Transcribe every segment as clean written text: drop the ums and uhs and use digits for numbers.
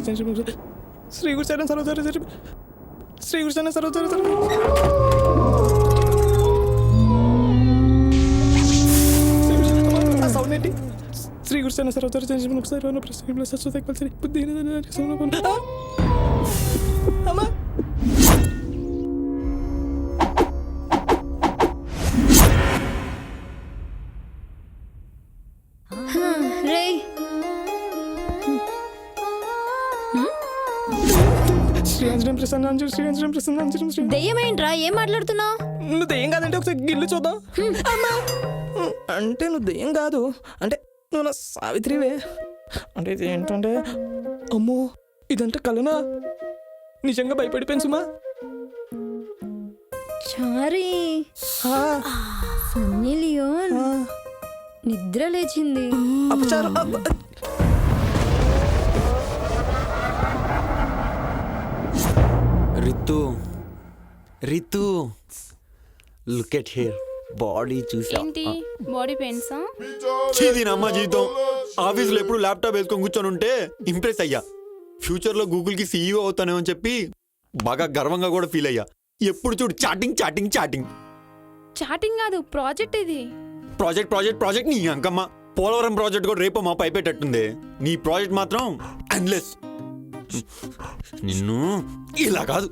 Shri గురుచరణ సరోజర Shri గురుచరణ సరోజర sound ఏంటి? శ్రీ గురుచరణ సరోజర ప్రశ్న బుద్ధి అమ్మా శ్రీరంజనం ప్రసన్నాంజలి శ్రీరంజనం ప్రసన్నాంజలి శ్రీ దెయ్యమేంట్రా ఏం మాట్లాడుతున్నావు? నువ్వు దెయ్యం కాదంటే ఒకసారి గిల్లు చూద్దాం. అంటే నువ్వు దెయ్యం కాదు, అంటే నువ్వు నా సావిత్రివే. అంటే ఇది ఏంటంటే అమ్మో ఇదంటే కలనా? నిజంగా భయపడిపోయాను సుమా. చారీ సన్నీ లియోన్ నిద్ర లేచింది. అపచారం. Ritu look at here body చూసా. ఏంటి బాడీ పెయిన్సా? చీదీనమ్మ జీవితం. ఆఫీస్లో ఎప్పుడు ల్యాప్టాప్ వేసుకొని కూర్చొని ఉంటే ఇంప్రెస్ అయ్యా. ఫ్యూచర్లో గూగుల్కి సీఈఓ అవుతానేమో అని చెప్పి బాగా గర్వంగా కూడా ఫీల్ అయ్యా. ఎప్పుడు చూడు చాటింగ్ చాటింగ్ చాటింగ్. చాటింగ్ కాదు, ప్రాజెక్ట్ ఇది. ప్రాజెక్ట్ నీ అంకమ్మ. పోలవరం ప్రాజెక్ట్ కూడా రేపు మా పైపెట్టట్టుంది. నీ ప్రాజెక్ట్ మాత్రం ఎండ్లెస్. నిన్ను ఇలా కాదు.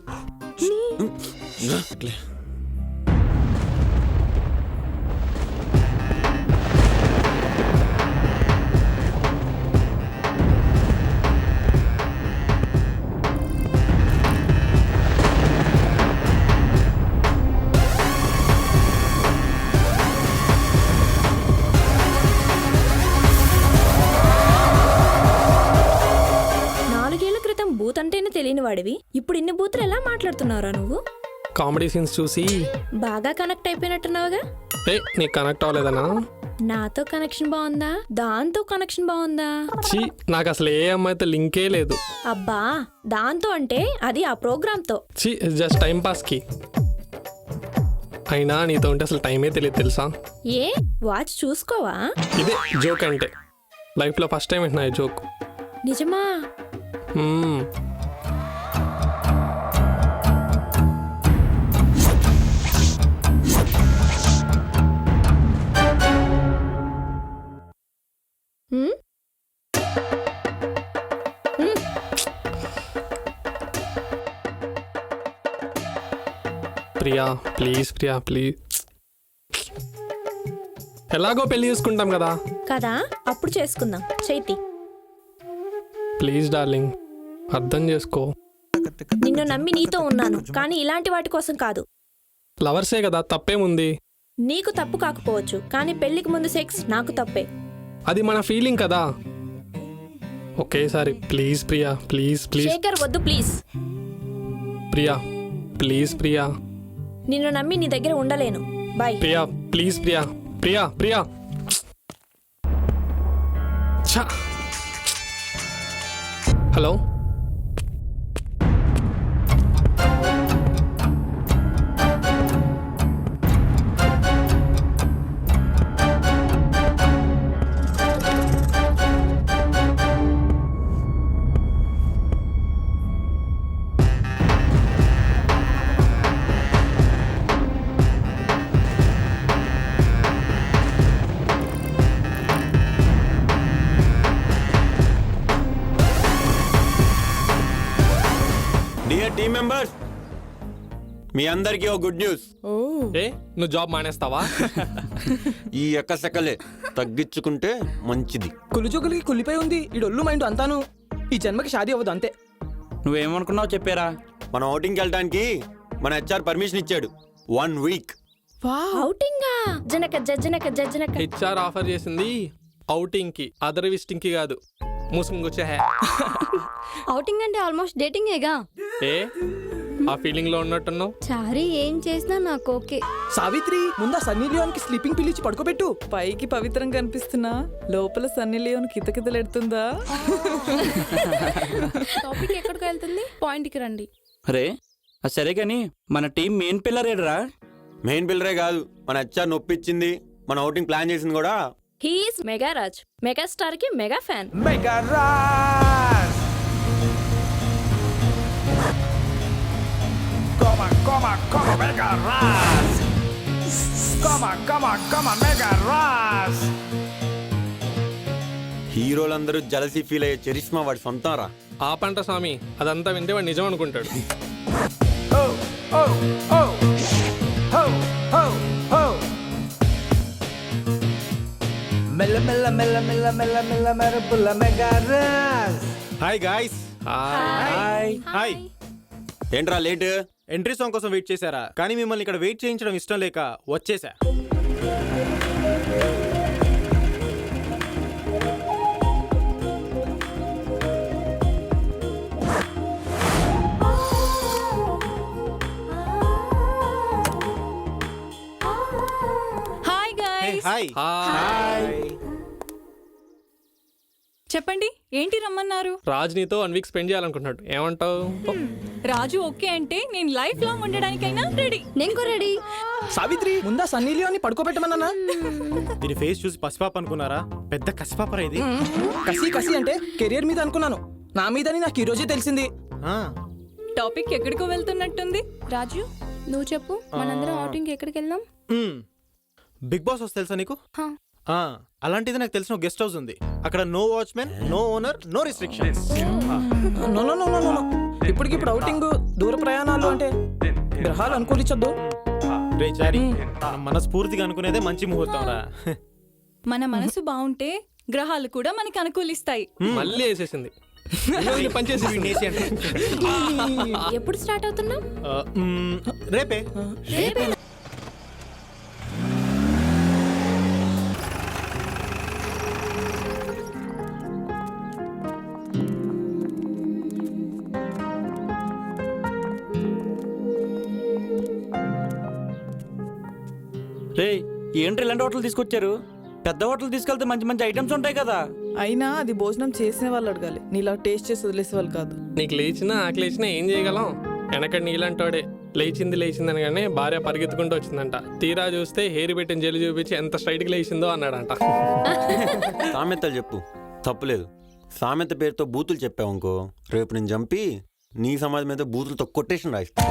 బూత్ అంటేనే తెలియని వాడివి ఇప్పుడు ఇన్ని బూతులు ఎలా మాట్లాడుతున్నావురా నువ్వు? కామెడీ సీన్స్ చూసి బాగా కనెక్ట్ అయిపోయినట్టున్నావుగా. నీకు కనెక్ట్ అవ్వలేదనా? నాతో కనెక్షన్ బాగుందా, దాంతో కనెక్షన్ బాగుందా? నాకు అసలు ఏ అమ్మాయితో లింకే లేదు. అబ్బా దాంతో అంటే అది ఆ ప్రోగ్రామ్ తో. జస్ట్ టైం పాస్ కి. అయినా నీతో ఉంటే అసలు టైమే తెలియదు తెలుసా? ఏ వాచ్ చూసుకోవా? ఇదే జోక్ అంటే. లైఫ్ లో ఫస్ట్ టైం వింటున్నా జోక్. నిజమా? Priya please, Priya please. ఎలాగో పెళ్లి చేసుకుంటాం కదా. కదా అప్పుడు చేసుకుందాం. చైతి ప్లీజ్ డార్లింగ్ అర్థం చేసుకో. నిన్ను నమ్మి నీతో ఉన్నాను, కానీ ఇలాంటి వాటి కోసం కాదు. లవర్సే కదా, తప్పేముంది? నీకు తప్పు కాకపోవచ్చు, కానీ పెళ్లికి ముందు సెక్స్ నాకు తప్పే. అది మన ఫీలింగ్ కదా. ఒకేసారి please Priya please please. Shekhar వద్దు ప్లీజ్. ప్రియా ప్లీజ్ ప్రియా. నిన్ను నమ్మి నీ దగ్గర ఉండలేను. Bye. Priya please Priya. Priya Priya. Hello team members, మీ అందరికీ ఓ గుడ్ న్యూస్. నువ్వు జాబ్ మానేస్తావా? ఈ ఎక్కసెక్కలే తగ్గించుకుంటే మంచిది. కులిచొకులకి కులిపోయి ఉంది ఈ డొల్లు మైండ్ అంతాను. ఈ జన్మకి షాదీ అవ్వదు అంతే. నువ్వేమనుకున్నావు చెప్పారా? మనం అవుటింగ్కి వెళ్ళడానికి మన హెచ్ఆర్ పర్మిషన్ ఇచ్చాడు. 1 వీక్. ఔటింగా? జనక జజ్జనక జజ్జనక. హెచ్ఆర్ ఆఫర్ చేసింది ఔటింగ్ కి, అదర్ విజిటింగ్ కి కాదు. మూసుకొచ్చే. ఔటింగ్ అంటే ఆల్మోస్ట్ డేటింగేగా. ఏ ఆ ఫీలింగ్ లో ఉన్నట్టున్నావు. చారీ ఏం చేసినా నాకు ఓకే. సావిత్రి ముందా సన్నీ లియోన్ కి స్లీపింగ్ పిలిచి పడుకోబెట్టు. పైకి పవిత్రంగా కనిపిస్తున్నా లోపల సన్నీ లియోన్ కితకితలెడుతుందా? టాపిక్ ఎక్కడికి వెళ్తుంది? పాయింట్కి రండి. అరే అది సరే కానీ మన టీం మెయిన్ పిల్లర్ ఏడరా? మెయిన్ పిల్లరే కాదు, మన హెచ్ఆర్ నొప్పించింది, మన అవుటింగ్ ప్లాన్ చేసింది కూడా. హీఈస్ మెగారాజ్. మెగాస్టార్ కి mega fan. Megaraj Mega Ras. Mega Ras. హీరోలందరూ జలసీ ఫీల్ అయ్యే చరిష్మా వాడి సొంతం రా. ఆ పంట స్వామి అదంతా వింటే వాడు నిజం అనుకుంటాడు. Oh, oh, oh. Ho, ho, ho. Mela, mela, mela, mela, mela, mela, mela, Mega Ras. Hi guys. Hi. ఏంట్రా లేట్? ఎంట్రీ సాంగ్ కోసం వెయిట్ చేశారా? కానీ మిమ్మల్ని ఇక్కడ వెయిట్ చేయించడం ఇష్టం లేక వచ్చేసా. Hi guys. హాయ్. చెప్పండి ఏంటి రమ్మన్నారు? రాజ్ నీతో 1 వీక్ స్పెండ్ చేయాలనుకుంటున్నాడు, ఏమంటావు? రాజు ఓకే అంటే నేను లైఫ్ లాంగ్ ఉండడానికైనా రెడీ. నేను కూడా రెడీ. సావిత్రి ముందా సన్నీ లియోని పడుకోబెట్టమన్నా. దీని ఫేస్ చూసి పసిపాప అనుకున్నారా? పెద్ద కసిపాపరా ఇది. కసి కసి అంటే కెరియర్ మీద అనుకున్నాను, నా మీదని నాకు ఈ రోజే తెలిసింది. ఆ, టాపిక్ ఎక్కడికో వెళ్తున్నట్టుంది. రాజు నువ్వు చెప్పు, మనందరం అవుటింగ్ ఎక్కడికి వెళ్దాం? బిగ్ బాస్ హౌస్ తెలుసా నీకు? హా. ఆ, అలాంటిది నాకు తెలిసిన గెస్ట్ హౌస్ ఉంది. అక్కడ no watchman, no owner, no restrictions. No no no no no. ఇప్పటికిప్పుడు అవుటింగ్, దూర ప్రయాణాలు అంటే గ్రహాలు అనుకూలించొద్దు. రే చారి, మనం మనస్ఫూర్తిగా అనుకునేదే మంచి ముహూర్తం రా. మన మనసు బాగుంటే గ్రహాలు కూడా మనకి అనుకూలిస్తాయి. మళ్ళీ వేసేసింది. పనిచేసి ఎప్పుడు స్టార్ట్ అవుతున్నాం? రేపే. రే ఏంటి ఇలాంటి హోటల్ తీసుకొచ్చారు? పెద్ద హోటల్ తీసుకెళ్తే మంచి మంచి ఐటమ్స్ ఉంటాయి కదా. అయినా అది భోజనం చేసిన వాళ్ళు అడగాలి, నీలా టేస్ట్ చేసి వదిలేసే వాళ్ళు కాదు. నీకు లేచినా ఆకలి లేచినా ఏం చేయగలం? వెనకటి నీళ్ళంటాడే లేచింది అనగానే భార్య పరిగెత్తుకుంటూ వచ్చిందంట. తీరా చూస్తే హెయిర్ పెట్టిన జల్లి చూపించి ఎంత స్ట్రైట్గా లేచిందో అన్నాడంట. సామెతలు చెప్పు, తప్పులేదు. సామెత పేరుతో బూతులు చెప్పావు అనుకో, రేపు నేను చంపి నీ సమాజం మీద బూతులతో కొటేషన్ రాయిస్తా.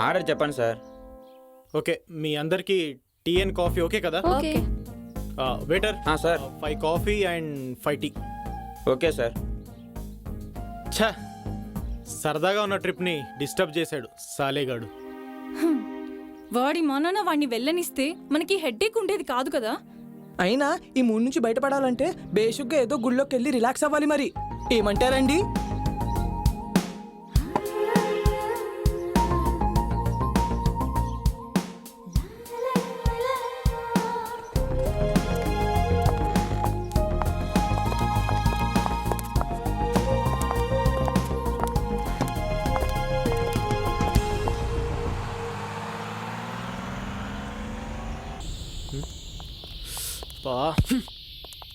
ఆర్డర్ చెప్పండి సార్. ఓకే, మీ అందరికి టీ అండ్ కాఫీ ఓకే కదా? Okay. Waiter sir. 5 coffee and 5 tea. Okay sir. ఛా, సరదాగా ఉన్న ట్రిప్ని డిస్టర్బ్ చేశాడు సాలేగాడు. వాడి మనన వాడిని వెళ్ళనిస్తే మనకి హెడ్ఏక్ ఉండేది కాదు కదా. అయినా ఈ మూడు నుంచి బయటపడాలంటే బేసిక్గా ఏదో గుళ్ళోకి వెళ్ళి రిలాక్స్ అవ్వాలి. మరి ఏమంటారండి?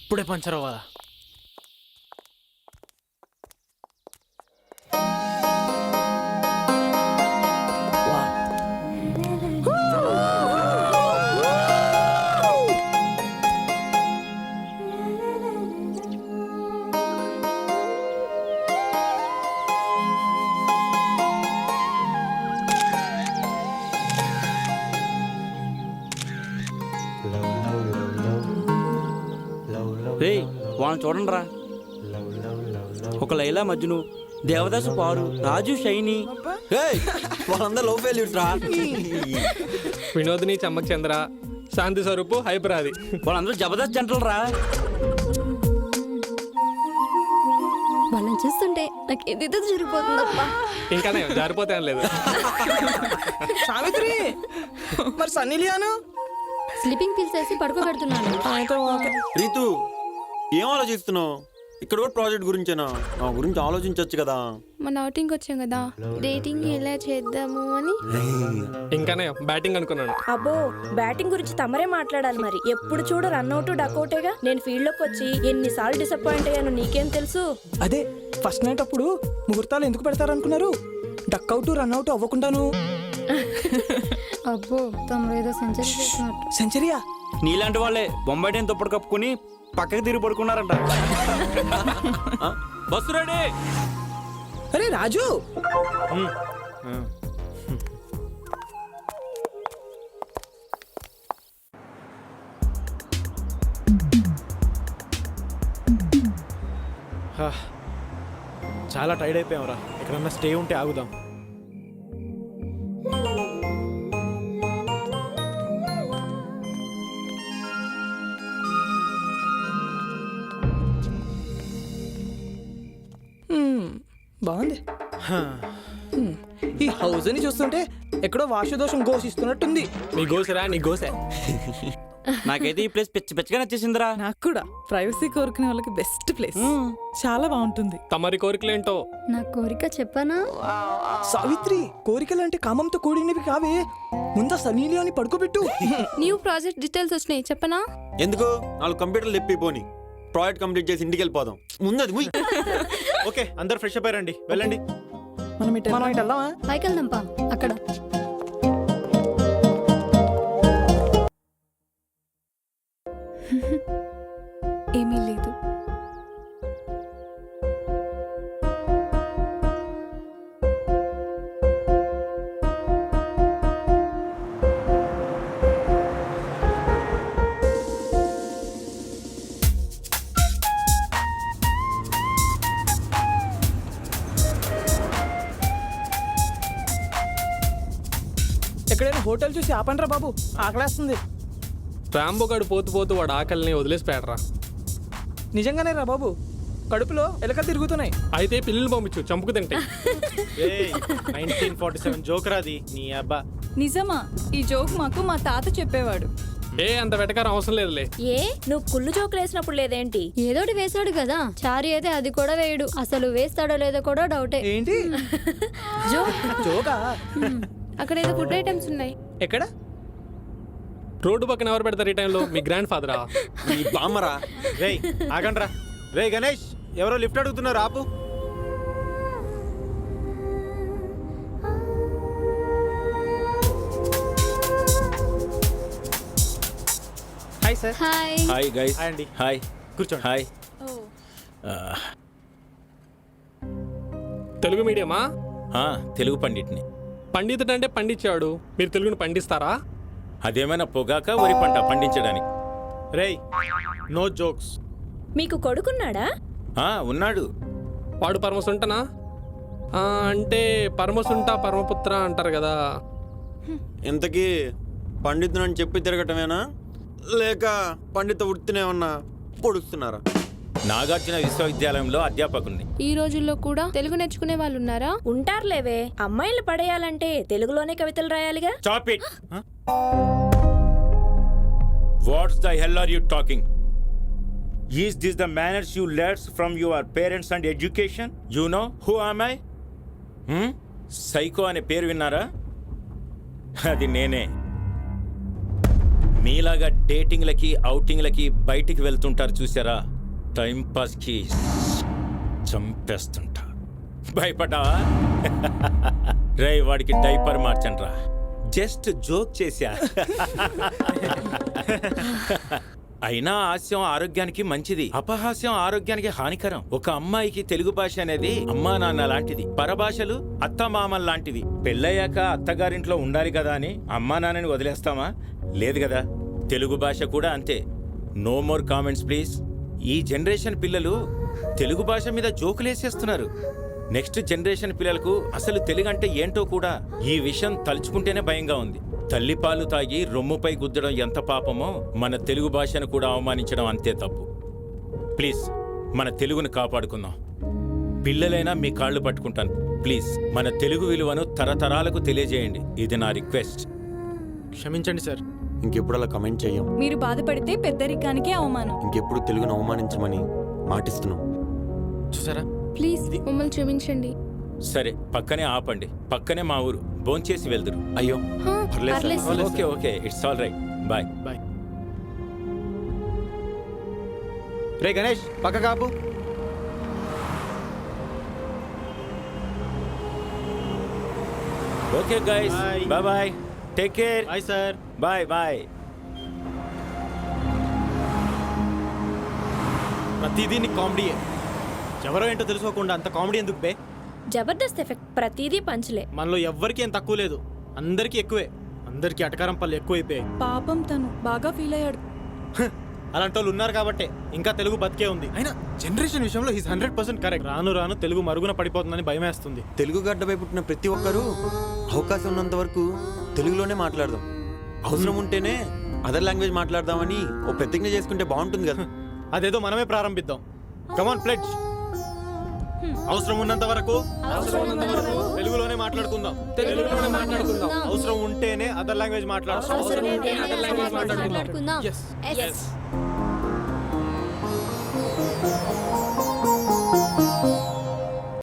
ఇప్పుడే పంచర్ అవ్వాలా? రే వాళ్ళని చూడండి రా. ఒక లైలా మజ్ను, దేవదాసు పారు, రాజు షైని. ఏయ్, వాళ్ళందరూ లవ్ ఫెయిల్యూర్స్ రా. వినోదిని చమ్మక్ చంద్ర, శాంతి స్వరూపు హైపరాది. వాళ్ళందరూ జబర్దస్త్ జంటలు రా. వాళ్ళని చూస్తుంటే నాకు ఏదేదో జరిగిపోతుందప్పా. ఇంకానే జారిపోతే ఏం లేదు. సావిత్రి మరి సన్నీ లియోను? స్లీపింగ్ పిల్స్ వేసి పడుకోబెడుతున్నాను. రీతు, ఏం ఆలోచిస్తున్నావు? ఇక్కడ కూడా ప్రాజెక్ట్ గురించేనా? నా గురించి ఆలోచించవచ్చు కదా. మన అవుటింగ్ వచ్చాం కదా, డేటింగ్ ఎలా చేద్దాము అని. ఇంకానే బ్యాటింగ్ అనుకున్నాను. అబ్బో, బ్యాటింగ్ గురించి తమరే మాట్లాడాలి. మరి ఎప్పుడు చూడు రన్అట్ డకౌటేగా. నేను ఫీల్డ్ లోకి వచ్చి ఎన్నిసార్లు డిసప్పాయింట్ అయ్యాను నీకేం తెలుసు? అదే ఫస్ట్ నైట్ అప్పుడు ముహూర్తాలు ఎందుకు పెడతారనుకున్నారు? Duck out run out అవ్వకుండాను. అబ్బో, తమరేదో సెంచరీ చేసినట్టు. సెంచరీయా? నీలాంటి వాళ్ళే బొంబాయి టీం దుప్పటి కప్పుకుని పక్కకి తిరిగి పడుకున్నారంట. Bus ready. అరే రాజు, చాలా టైర్డ్ అయిపోయావురా, ఎక్కడన్నా స్టే ఉంటే ఆగుదాం. బాగుంది. ఈ హౌస్ ని చూస్తుంటే ఎక్కడో వాస్తుదోషం ఘోషిస్తున్నట్టుంది. నీ గోసరా నీ గోసే. నాకైతే ఈ ప్లేస్ పిచ్చి పిచ్చిగా నచ్చేసిందిరా. నాకు కూడా ప్రైవసీ కోరుకునే వాళ్ళకి బెస్ట్ ప్లేస్. చాలా బాగుంటుంది. తమరి కోరికలేంటో. నా కోరిక చెప్పనా? సావిత్రి, కోరికలంటే కామంతో కూడినవి కావే. ముందా సనీలియోని పడుకోబెట్టు. న్యూ ప్రాజెక్ట్ డీటెయిల్స్ వచ్చినాయి చెప్పనా? ఎందుకు 4 కంప్యూటర్లు తెప్పిపోని, ప్రాజెక్ట్ కంప్లీట్ చేసి ఇంటికి వెళ్ళిపోదాం. ముందది ముయ్. ఓకే, అందరు ఫ్రెష్ అప్ అయ్యారండి, వెళ్ళండి. మనం ఇటు వెళ్దామా? పైకి వెళ్దాంపా. అక్కడ ఏమీ లేదు. ఎక్కడైనా హోటల్ చూసి ఆపండ్రా బాబు, ఆకలేస్తుంది. రాంబోగాడు పోతూ పోతూ వాడు ఆకలిని వదిలేసిపోయాడరా. నిజంగానే రా బాబు, కడుపులో ఎలకలు తిరుగుతున్నాయి. అయితే పిల్లలు పంపించు, చంపుకు తింటాయి. 1947 జోక్ రాది నీ అబ్బా. నిజమా? ఈ జోక్ మాకు మా తాత చెప్పేవాడు. అంత వెటకారం అవసరం లేదులే. ఏ నువ్వు కుళ్ళు జోకులు వేసినప్పుడు లేదేంటి? ఏదోటి వేసాడు కదా. చారి అయితే అది కూడా వేయడు. అసలు వేస్తాడో లేదో కూడా డౌటే. ఏంటి జోకా? అక్కడ ఏదో ఫుడ్ ఐటమ్స్ ఉన్నాయి. ఎక్కడ? రోడ్డు పక్కన ఎవరు పెడతారు ఈ టైంలో? మీ గ్రాండ్ ఫాదరా? ఈ బామ్మరా. రేయ్ ఆగండ్రా. రే గణేష్, ఎవరో లిఫ్ట్ అడుగుతున్నారు, ఆపు. Hi sir. Hi. Hi guys. Hi అండి. హాయ్. కూర్చోండి. హాయ్. తెలుగు మీడియమా? తెలుగు పండిట్ని. పండితుడు అంటే పండించాడు. మీరు తెలుగుని పండిస్తారా? అదేమైనా పొగాక వరి పంట పండించడానికి? రేయ్ నో జోక్స్. మీకు కొడుకున్నాడా? ఉన్నాడు. వాడు పరమసుంటనా? అంటే పరమసుంట పరమపుత్ర అంటారు కదా. ఇంతకీ పండితుడు అని చెప్పి తిరగటమేనా, లేక పండిత వృత్తిని ఏమన్నా పొడుస్తున్నారా? నాగార్జున విశ్వవిద్యాలయంలో అధ్యాపకుడిని. ఈ రోజుల్లో కూడా తెలుగు నేర్చుకునే వాళ్ళు ఉన్నారా? ఉంటారులేవే. అమ్మాయిలు పడేయాలంటే తెలుగులోనే కవితలు రాయాలిగా. Stop it. What the hell are you talking? Is this the manners you learned from your parents and education? You know who am I? Psycho అనే పేరు విన్నారా? అది నేనే. మీలాగా డేటింగ్లకి ఔటింగ్లకి బయటికి వెళ్తుంటారు చూసారా? టైం పాస్కి చంపేస్తుంటా. భయపడ్డావా? రే వాడికి డైపర్ మార్చండి రా. జస్ట్ జోక్ చేశా. అయినా హాస్యం ఆరోగ్యానికి మంచిది, అపహాస్యం ఆరోగ్యానికి హానికరం. ఒక అమ్మాయికి తెలుగు భాష అనేది అమ్మా నాన్న లాంటిది, పరభాషలు అత్తమామల్ లాంటివి. పెళ్ళయ్యాక అత్తగారింట్లో ఉండాలి కదా అని అమ్మా నాన్నని వదిలేస్తామా? లేదు కదా. తెలుగు భాష కూడా అంతే. No more comments please. ఈ జనరేషన్ పిల్లలు తెలుగు భాష మీద జోకులేసేస్తున్నారు. నెక్స్ట్ జనరేషన్ పిల్లలకు అసలు తెలుగు అంటే ఏంటో కూడా ఈ విషయం తలుచుకుంటేనే భయంగా ఉంది. తల్లిపాలు తాగి రొమ్ముపై గుద్దడం ఎంత పాపమో, మన తెలుగు భాషను కూడా అవమానించడం అంతే తప్పు. ప్లీజ్ మన తెలుగును కాపాడుకుందాం. పిల్లలైనా మీ కాళ్ళు పట్టుకుంటాను. ప్లీజ్ మన తెలుగు విలువను తరతరాలకు తెలియజేయండి. ఇది నా రిక్వెస్ట్. క్షమించండి సార్. ఇంకెప్పుడు అలా కమెంట్ చెయ్యం. మీరు బాధపడితే పెద్దరికానికే అవమానం. ఇంకెప్పుడు తెలుగును అవమానించమని మాటిస్తున్నాం. చూసారా? ప్లీజ్ మమ్మల్ని క్షమించండి. సరే పక్కనే ఆపండి. పక్కనే మా ఊరు. భోంచేసి వెళ్దురు. అయ్యో పర్లేదు sir. Okay okay, it's all right. Bye. Bye. రే గణేష్, పక్క కాపు. Okay guys, Bye. Bye bye. Take care. Bye sir. Bye bye. ప్రతిదీ నీకు కామెడీయే. ఎవరో ఏంటో తెలుసుకోకుండా అంత కామెడీ ఎందుకు బే? జబర్దస్త్ ఎఫెక్ట్. ప్రతిదీ పంచలే. మనలో ఎవ్వరికీ ఏం తక్కువ లేదు, అందరికీ ఎక్కువే. అందరికీ అటకారం పళ్ళు ఎక్కువైపోయాయి. పాపం తను బాగా ఫీల్ అయ్యాడు. అలాంటి వాళ్ళు ఉన్నారు కాబట్టి ఇంకా తెలుగు బతికే ఉంది. అయినా జనరేషన్ విషయంలో హీస్ 100% కరెక్ట్. రాను రాను తెలుగు మరుగున పడిపోతుందని భయమేస్తుంది. తెలుగు గడ్డపై పుట్టిన ప్రతి ఒక్కరూ అవకాశం ఉన్నంత వరకు తెలుగులోనే మాట్లాడదాం. అవసరం ఉంటేనే అదర్ లాంగ్వేజ్ మాట్లాడదామని ఓ ప్రతిజ్ఞ చేసుకుంటే బాగుంటుంది కదా. అదేదో మనమే ప్రారంభిద్దాం. కమాన్ ప్లెడ్జ్. అవసరం ఉన్నంత వరకు తెలుగులోనే మాట్లాడుకుందాం. అవసరం ఉంటేనే అదర్ లాంగ్వేజ్ మాట్లాడుకుందాం. మాట్లాడుకుందాం. Yes Yes.